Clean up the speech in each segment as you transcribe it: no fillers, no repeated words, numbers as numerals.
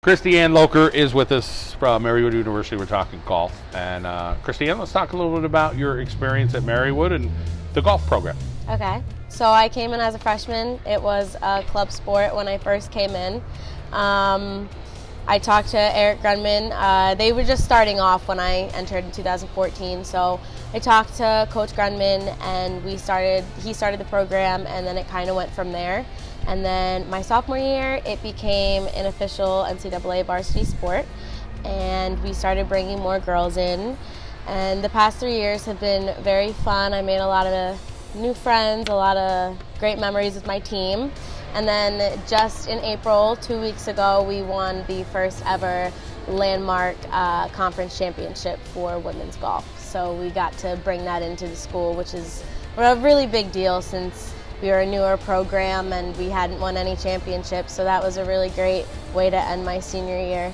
Christiane Locher is with us from Marywood University. We're talking golf. And Christiane, let's talk a little bit about your experience at Marywood and the golf program. Okay. So I came in as a freshman. It was a club sport when I first came in. I talked to Eric Grunman. They were just starting off when I entered in 2014. So I talked to Coach Grunman and he started the program, and then it kind of went from there. And then my sophomore year, it became an official NCAA varsity sport, and we started bringing more girls in. And the past 3 years have been very fun. I made a lot of new friends, a lot of great memories with my team. And then just in April, 2 weeks ago, we won the first ever landmark conference championship for women's golf. So we got to bring that into the school, which is a really big deal since we were a newer program and we hadn't won any championships. So that was a really great way to end my senior year.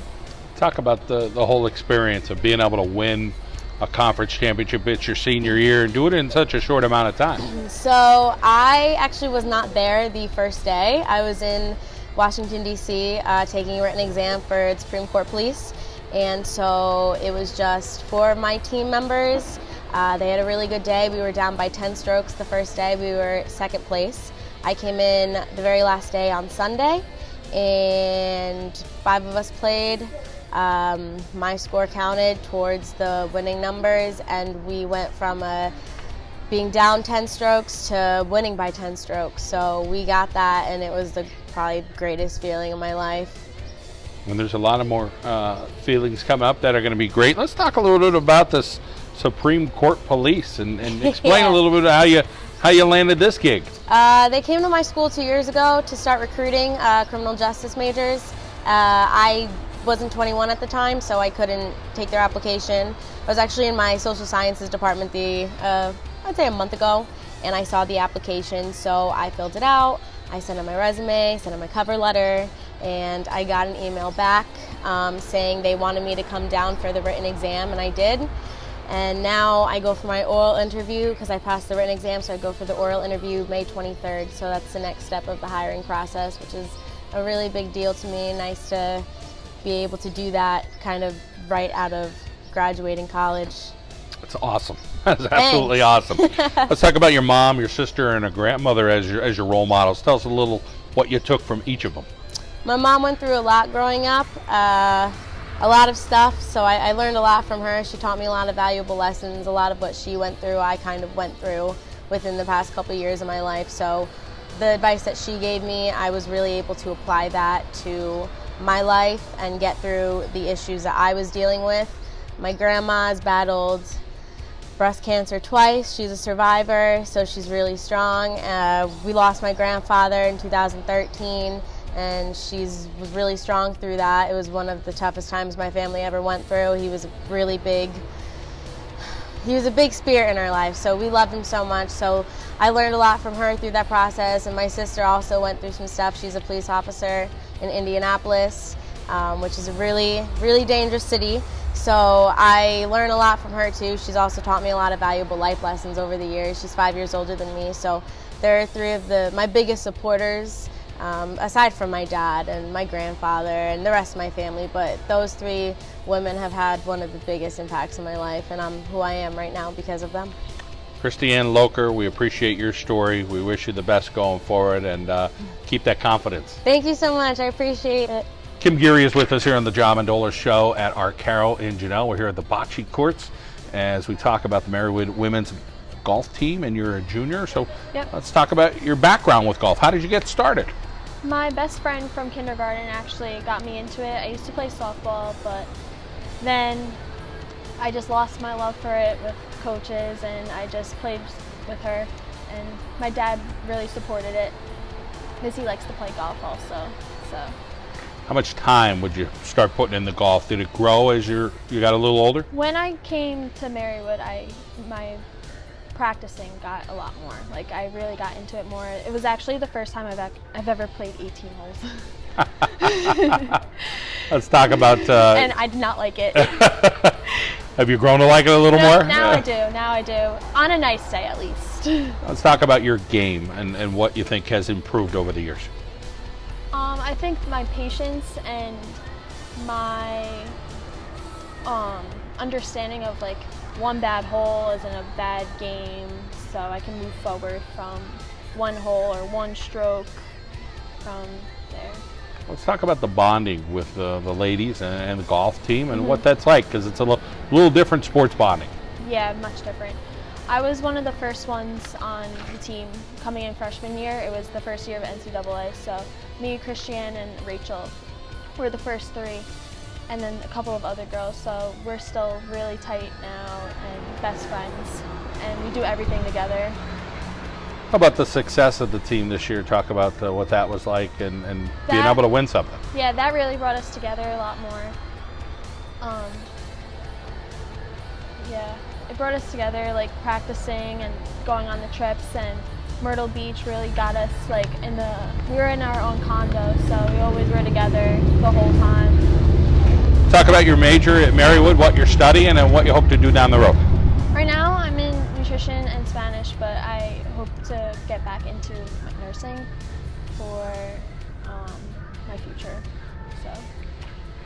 Talk about the whole experience of being able to win a conference championship. It's your senior year and do it in such a short amount of time. So I actually was not there the first day. I was in Washington, D.C. Taking a written exam for the Supreme Court Police. And so it was just 4 of my team members. They had a really good day. We were down by 10 strokes the first day. We were second place. I came in the very last day on Sunday, and 5 of us played. My score counted towards the winning numbers, and we went from being down 10 strokes to winning by 10 strokes. So we got that, and it was probably the greatest feeling of my life. And there's a lot of more feelings coming up that are going to be great. Let's talk a little bit about this Supreme Court Police and explain a little bit of how you landed this gig. They came to my school 2 years ago to start recruiting criminal justice majors. I wasn't 21 at the time, so I couldn't take their application. I was actually in my social sciences department I'd say a month ago, and I saw the application, so I filled it out. I sent in my resume, sent in my cover letter, and I got an email back saying they wanted me to come down for the written exam, and I did. And now I go for my oral interview because I passed the written exam, so I go for the oral interview May 23rd. So that's the next step of the hiring process, which is a really big deal to me. Nice to be able to do that kind of right out of graduating college. That's awesome. That's absolutely awesome. Let's talk about your mom, your sister, and a grandmother as your role models. Tell us a little what you took from each of them. My mom went through a lot growing up. A lot of stuff, so I learned a lot from her. She taught me a lot of valuable lessons. A lot of what she went through, I kind of went through within the past couple years of my life. So the advice that she gave me, I was really able to apply that to my life and get through the issues that I was dealing with. My grandma's battled breast cancer twice. She's a survivor, so she's really strong. We lost my grandfather in 2013. And she was really strong through that. It was one of the toughest times my family ever went through. He was a big spirit in our life, so we loved him so much. So I learned a lot from her through that process, and my sister also went through some stuff. She's a police officer in Indianapolis, which is a really, really dangerous city. So I learned a lot from her too. She's also taught me a lot of valuable life lessons over the years. She's 5 years older than me, so they're 3 of my biggest supporters. Aside from my dad and my grandfather and the rest of my family, but those 3 women have had one of the biggest impacts in my life, and I'm who I am right now because of them. Christiane Locher, we appreciate your story. We wish you the best going forward, and keep that confidence. Thank you so much. I appreciate it. Kim Geary is with us here on the John Mendola Show at Art Carroll in Janelle. We're here at the Bocce Courts as we talk about the Marywood women's golf team, and you're a junior, so Let's talk about your background with golf. How did you get started? My best friend from kindergarten actually got me into it. I used to play softball, but then I just lost my love for it with coaches, and I just played with her. And my dad really supported it because he likes to play golf also. So. How much time would you start putting in the golf? Did it grow as you got a little older? When I came to Marywood, my practicing got a lot more. Like, I really got into it more. It was actually the first time I've ever played 18 holes. Let's talk about and I did not like it. Have you grown to like it a little more? Now I do. On a nice day, at least. Let's talk about your game and what you think has improved over the years. I think my patience and my understanding of like one bad hole isn't a bad game, so I can move forward from one hole or one stroke from there. Let's talk about the bonding with the ladies and the golf team and what that's like, because it's a little different sports bonding. Yeah, much different. I was one of the first ones on the team coming in freshman year. It was the first year of NCAA, so me, Christiane, and Rachel were the first three, and then a couple of other girls, so we're still really tight now and best friends, and we do everything together. How about the success of the team this year? Talk about what that was like and being able to win something. Yeah, that really brought us together a lot more. Yeah, it brought us together, like practicing and going on the trips, and Myrtle Beach really got us like we were in our own condo, so we always were together the whole time. Talk about your major at Marywood, what you're studying and what you hope to do down the road. Right now I'm in nutrition and Spanish, but I hope to get back into nursing for my future. So.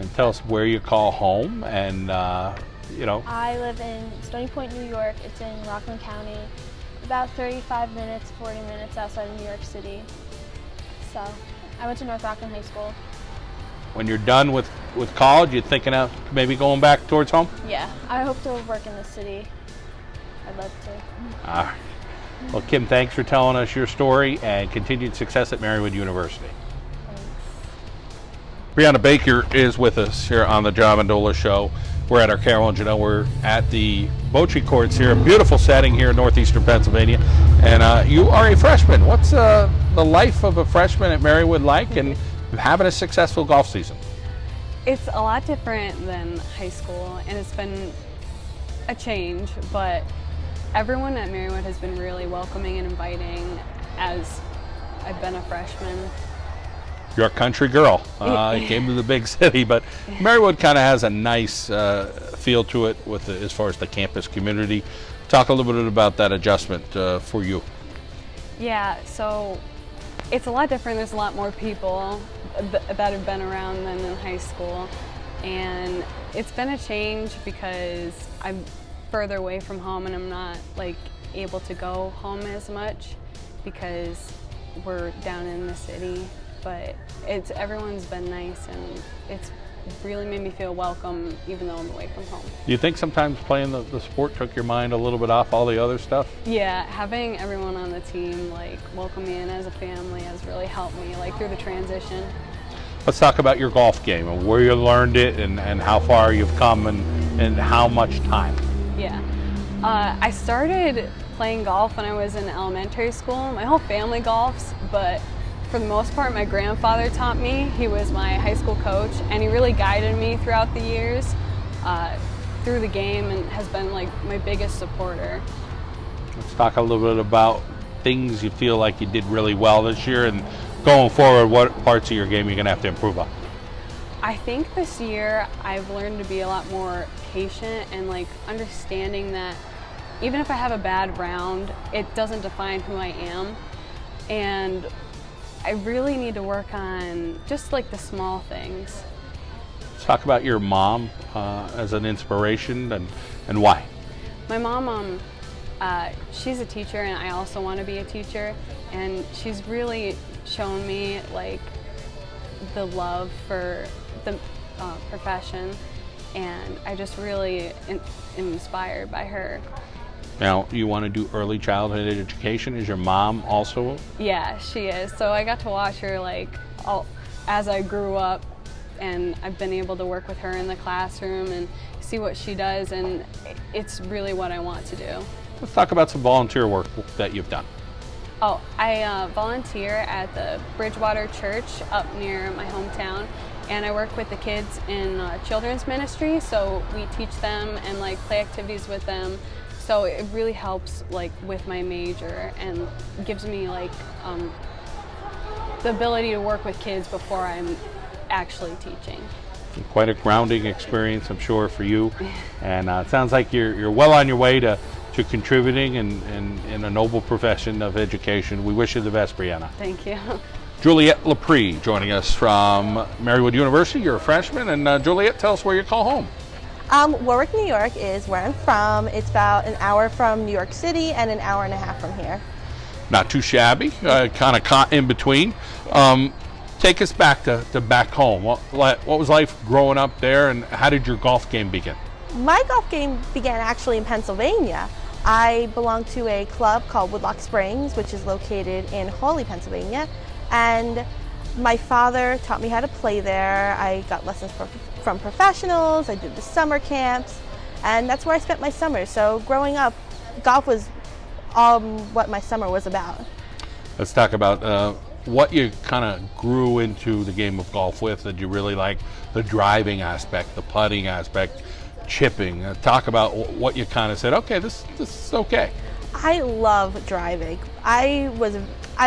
And tell us where you call home and I live in Stony Point, New York. It's in Rockland County, about 35 minutes, 40 minutes outside of New York City. So I went to North Rockland High School. When you're done with college, you're thinking of maybe going back towards home? Yeah, I hope to work in the city. I'd love to. All right. Well, Kim, thanks for telling us your story and continued success at Marywood University. Thanks. Brianna Baker is with us here on the John Mendola Show. We're at our Carol and Janelle. We're at the Bocce Courts here, a beautiful setting here in northeastern Pennsylvania. And you are a freshman. What's the life of a freshman at Marywood like and having a successful golf season? It's a lot different than high school, and it's been a change, but everyone at Marywood has been really welcoming and inviting as I've been a freshman. You're a country girl. You came to the big city, but Marywood kind of has a nice feel to it with as far as the campus community. Talk a little bit about that adjustment for you. Yeah, so it's a lot different. There's a lot more people that have been around than in high school, and it's been a change because I'm further away from home and I'm not like able to go home as much because we're down in the city. But everyone's been nice, and it's really made me feel welcome even though I'm away from home. Do you think sometimes playing the sport took your mind a little bit off all the other stuff? Yeah, having everyone on the team like welcome me in as a family has really helped me like through the transition. Let's talk about your golf game and where you learned it and how far you've come and how much time. Yeah, I started playing golf when I was in elementary school. My whole family golfs, but for the most part, my grandfather taught me. He was my high school coach, and he really guided me throughout the years through the game and has been like my biggest supporter. Let's talk a little bit about things you feel like you did really well this year, and going forward, what parts of your game you're going to have to improve on? I think this year I've learned to be a lot more patient and like understanding that even if I have a bad round, it doesn't define who I am. And I really need to work on just like the small things. Let's talk about your mom as an inspiration and why. My mom, she's a teacher, and I also want to be a teacher, and she's really shown me like the love for the profession, and I just really am inspired by her. Now, you want to do early childhood education? Is your mom also? Yeah, she is. So I got to watch her like as I grew up, and I've been able to work with her in the classroom and see what she does, and it's really what I want to do. Let's talk about some volunteer work that you've done. Oh, I volunteer at the Bridgewater Church up near my hometown, and I work with the kids in children's ministry, so we teach them and like play activities with them. So it really helps like with my major and gives me like the ability to work with kids before I'm actually teaching. Quite a grounding experience, I'm sure, for you. And it sounds like you're well on your way to contributing in a noble profession of education. We wish you the best, Brianna. Thank you. Juliette Laprie joining us from Marywood University. You're a freshman, and Juliette, tell us where you call home. Warwick, New York is where I'm from. It's about an hour from New York City and an hour and a half from here. Not too shabby, kind of caught in between. Take us back to back home. What was life growing up there, and how did your golf game begin? My golf game began actually in Pennsylvania. I belong to a club called Woodlock Springs, which is located in Hawley, Pennsylvania, and my father taught me how to play there. I got lessons from professionals, I did the summer camps, and that's where I spent my summers. So growing up, golf was what my summer was about. Let's talk about what you kind of grew into the game of golf with. Did you really like the driving aspect, the putting aspect, chipping? Talk about what you kind of said, okay, this is okay. I love driving. I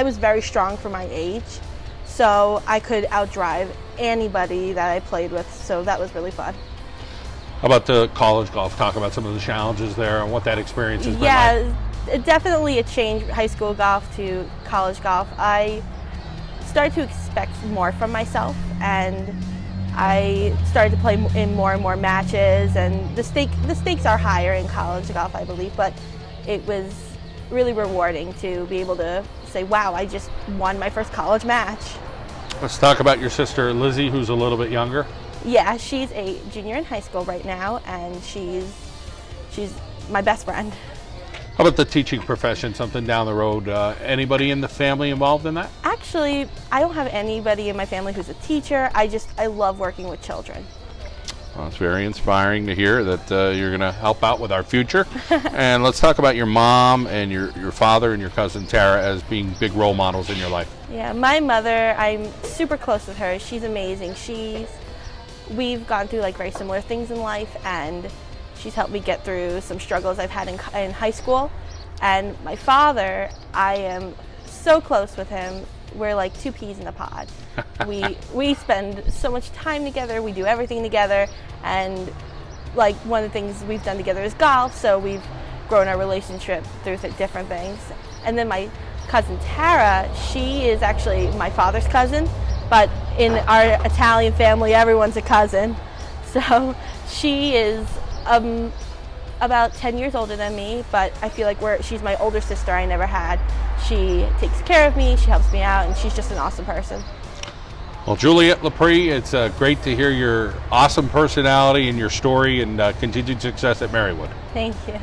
was very strong for my age, so I could outdrive anybody that I played with, so that was really fun. How about the college golf? Talk about some of the challenges there and what that experience has been like. Yeah, definitely a change, high school golf to college golf. I started to expect more from myself, and I started to play in more and more matches, and the stakes are higher in college golf, I believe, but it was really rewarding to be able to say, wow, I just won my first college match. Let's talk about your sister Lizzie, who's a little bit younger. Yeah, she's a junior in high school right now, and she's my best friend. How about the teaching profession, something down the road? Anybody in the family involved in that? Actually, I don't have anybody in my family who's a teacher. I love working with children. Well, it's very inspiring to hear that you're going to help out with our future. And let's talk about your mom and your father and your cousin Tara as being big role models in your life. Yeah, my mother, I'm super close with her. She's amazing. We've gone through like very similar things in life, and she's helped me get through some struggles I've had in high school. And my father, I am so close with him. We're like two peas in a pod. We spend so much time together. We do everything together. And like one of the things we've done together is golf. So we've grown our relationship through different things. And then my cousin Tara, she is actually my father's cousin. But in our Italian family, everyone's a cousin. So she is about 10 years older than me, but I feel like she's my older sister I never had. She takes care of me, she helps me out, and she's just an awesome person. Well, Juliette Laprie, it's great to hear your awesome personality and your story, and continued success at Marywood. Thank you.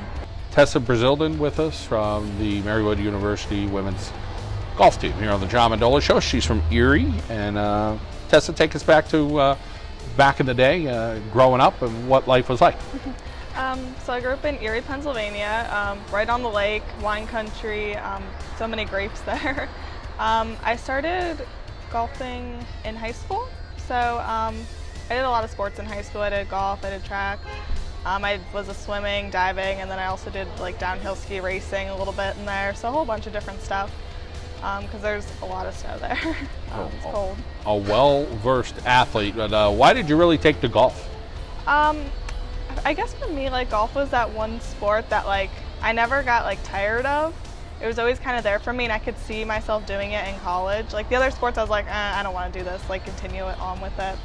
Tessa Brazildin with us from the Marywood University women's golf team here on the John Mendola Show. She's from Erie, and Tessa, take us back to back in the day, growing up, and what life was like. So I grew up in Erie, Pennsylvania, right on the lake, wine country, so many grapes there. I started golfing in high school, so I did a lot of sports in high school. I did golf, I did track, I was a swimming, diving, and then I also did like downhill ski racing a little bit in there, so a whole bunch of different stuff. Because there's a lot of snow there. It's cold. A well-versed athlete, but why did you really take to golf? I guess for me, like golf was that one sport that like I never got like tired of. It was always kind of there for me, and I could see myself doing it in college. Like the other sports, I was like, I don't want to do this. Like continue it on with it.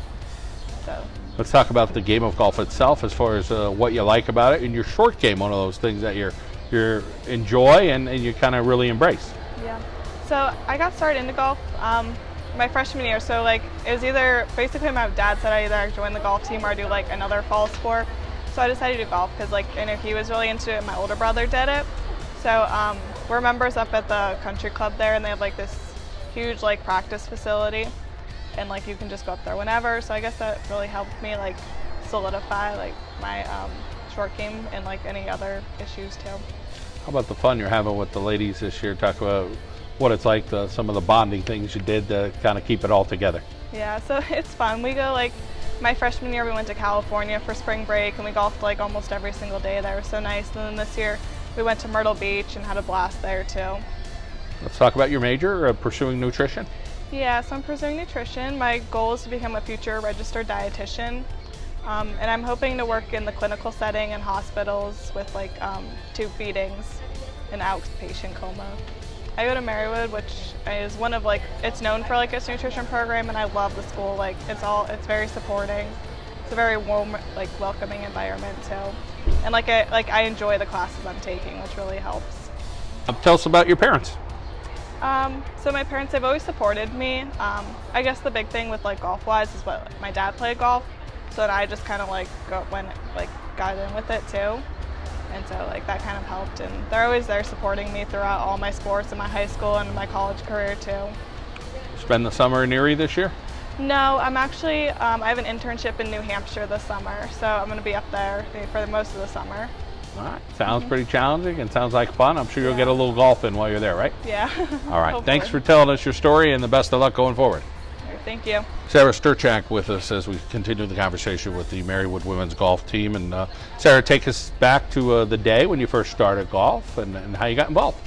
So. Let's talk about the game of golf itself, as far as what you like about it, and your short game. One of those things that you enjoy and you kind of really embrace. Yeah. So I got started into golf my freshman year. So like it was either basically my dad said I either join the golf team or I do like another fall sport. So I decided to do golf because like I know he was really into it. My older brother did it. So we're members up at the country club there, and they have like this huge like practice facility, and like you can just go up there whenever. So I guess that really helped me like solidify like my short game and like any other issues too. How about the fun you're having with the ladies this year? Talk about what it's like, some of the bonding things you did to kind of keep it all together. Yeah, so it's fun. We go like, my freshman year we went to California for spring break, and we golfed like almost every single day there. It was so nice. And then this year we went to Myrtle Beach and had a blast there too. Let's talk about your major, pursuing nutrition. Yeah, so I'm pursuing nutrition. My goal is to become a future registered dietitian. And I'm hoping to work in the clinical setting in hospitals with like tube feedings and outpatient coma. I go to Marywood, which is one of it's known for its nutrition program, and I love the school. It's very supporting. It's a very warm, welcoming environment too, and I enjoy the classes I'm taking, which really helps. Tell us about your parents. So my parents, they've always supported me. I guess the big thing with golf wise is what my dad played golf, so I just kind of got in with it too. And so that kind of helped, and they're always there supporting me throughout all my sports in my high school and my college career too. Spend the summer in Erie this year? No, I'm actually, I have an internship in New Hampshire this summer, so I'm going to be up there for most of the summer. All right, sounds pretty challenging and sounds like fun. I'm sure you'll get a little golf in while you're there, right? Yeah. All right, Hopefully. Thanks for telling us your story, and the best of luck going forward. Thank you. Sarah Sturchak with us as we continue the conversation with the Marywood women's golf team. And Sarah, take us back to the day when you first started golf and how you got involved.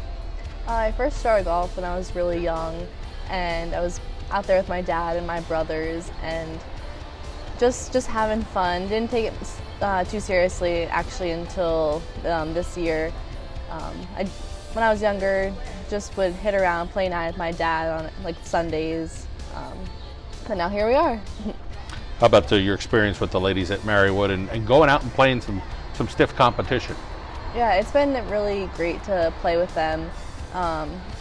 I first started golf when I was really young, and I was out there with my dad and my brothers, and just having fun. Didn't take it too seriously actually until this year. When I was younger, just would hit around, play night with my dad on Sundays. But now here we are. How about your experience with the ladies at Marywood and going out and playing some stiff competition? Yeah, it's been really great to play with them.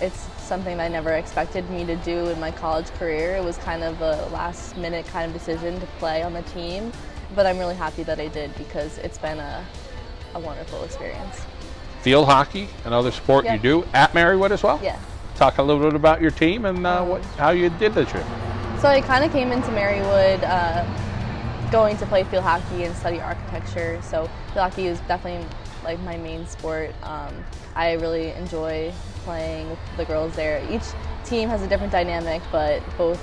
It's something that I never expected me to do in my college career. It was kind of a last minute kind of decision to play on the team, but I'm really happy that I did because it's been a wonderful experience. Field hockey, another sport you do at Marywood as well? Yeah. Talk a little bit about your team and how you did this year. So I kind of came into Marywood going to play field hockey and study architecture. So field hockey is definitely my main sport. I really enjoy playing with the girls there. Each team has a different dynamic, but both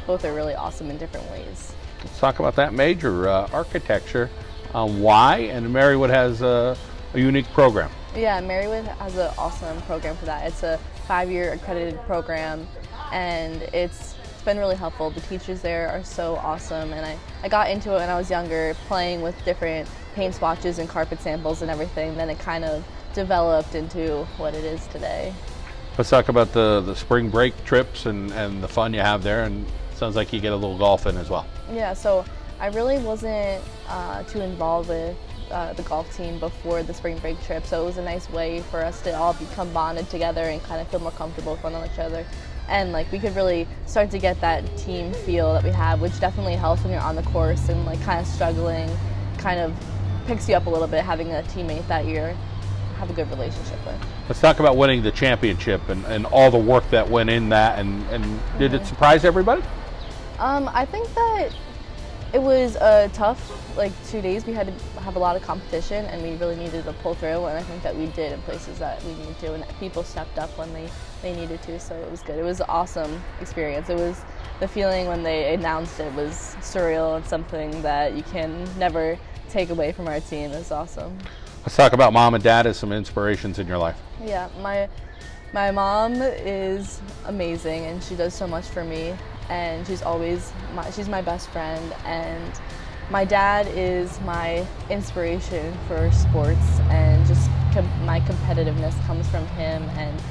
are really awesome in different ways. Let's talk about that major, architecture. Why? And Marywood has a unique program. Yeah, Marywood has an awesome program for that. It's a 5-year accredited program, and it's been really helpful. The teachers there are so awesome, and I got into it when I was younger, playing with different paint swatches and carpet samples and everything. Then it kind of developed into what it is today. Let's talk about the spring break trips and the fun you have there, and it sounds like you get a little golf in as well. Yeah, so I really wasn't too involved with the golf team before the spring break trip, so it was a nice way for us to all become bonded together and kind of feel more comfortable with one another. And we could really start to get that team feel that we have, which definitely helps when you're on the course and kind of struggling, kind of picks you up a little bit, having a teammate that you have a good relationship with. Let's talk about winning the championship and all the work that went in that, and did it surprise everybody? I think that it was tough, 2 days. We had to have a lot of competition, and we really needed to pull through, and I think that we did in places that we needed to, and people stepped up when they needed to, so it was good. It was an awesome experience. It was the feeling when they announced it was surreal and something that you can never take away from our team. It was awesome. Let's talk about mom and dad as some inspirations in your life. Yeah, my mom is amazing, and she does so much for me, and she's my best friend, and my dad is my inspiration for sports, and just my competitiveness comes from him, and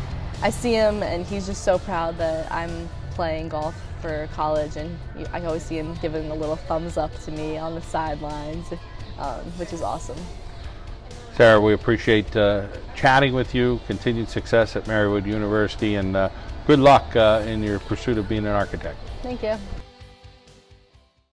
I see him and he's just so proud that I'm playing golf for college, and I always see him giving a little thumbs up to me on the sidelines, which is awesome. Sarah, we appreciate chatting with you. Continued success at Marywood University, and good luck in your pursuit of being an architect. Thank you.